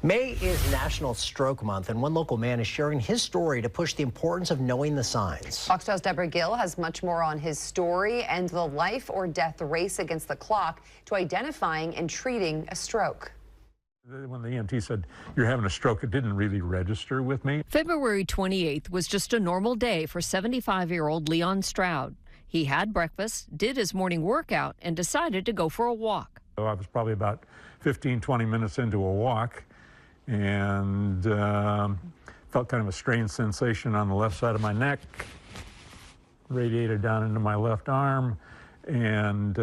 May is National Stroke Month, and one local man is sharing his story to push the importance of knowing the signs. Fox 12's Deborah Gill has much more on his story and the life or death race against the clock to identifying and treating a stroke. When the EMT said, "You're having a stroke," it didn't really register with me. February 28th was just a normal day for 75-year-old Leon Stroud. He had breakfast, did his morning workout, and decided to go for a walk. So I was probably about 15, 20 minutes into a walk and felt kind of a strange sensation on the left side of my neck, radiated down into my left arm, and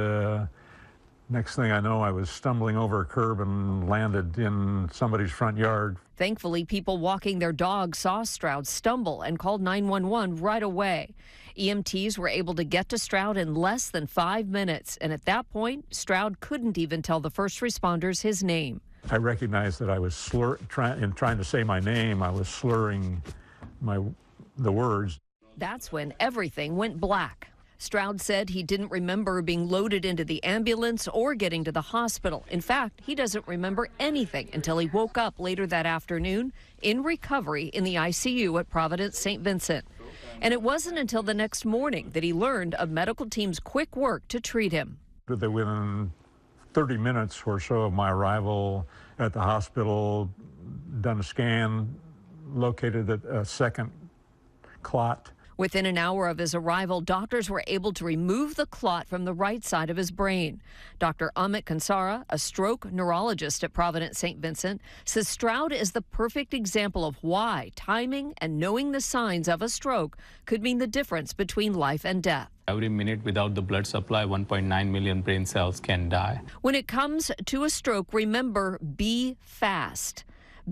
next thing I know, I was stumbling over a curb and landed in somebody's front yard. Thankfully, people walking their dogs saw Stroud stumble and called 911 right away. EMTs were able to get to Stroud in less than 5 minutes, and at that point, Stroud couldn't even tell the first responders his name. I recognized that I was trying to say my name. I was slurring the words. That's when everything went black. Stroud said he didn't remember being loaded into the ambulance or getting to the hospital. In fact, he doesn't remember anything until he woke up later that afternoon in recovery in the ICU at Providence St. Vincent. And it wasn't until the next morning that he learned of medical team's quick work to treat him. Within 30 minutes or so of my arrival at the hospital, done a scan, located a second clot. Within an hour of his arrival, doctors were able to remove the clot from the right side of his brain. Dr. Amit Kansara, a stroke neurologist at Providence St. Vincent, says Stroud is the perfect example of why timing and knowing the signs of a stroke could mean the difference between life and death. Every minute without the blood supply, 1.9 million brain cells can die. When it comes to a stroke, remember, be fast.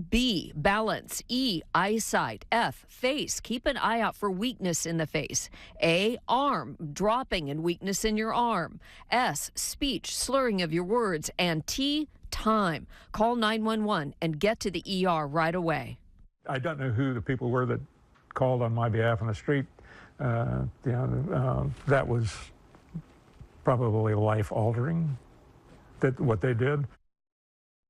B, balance. E, eyesight. F, face. Keep an eye out for weakness in the face. A, arm, dropping and weakness in your arm. S, speech, slurring of your words. And T, time. Call 911 and get to the ER right away. I don't know who the people were that called on my behalf on the street. That was probably life-altering, what they did.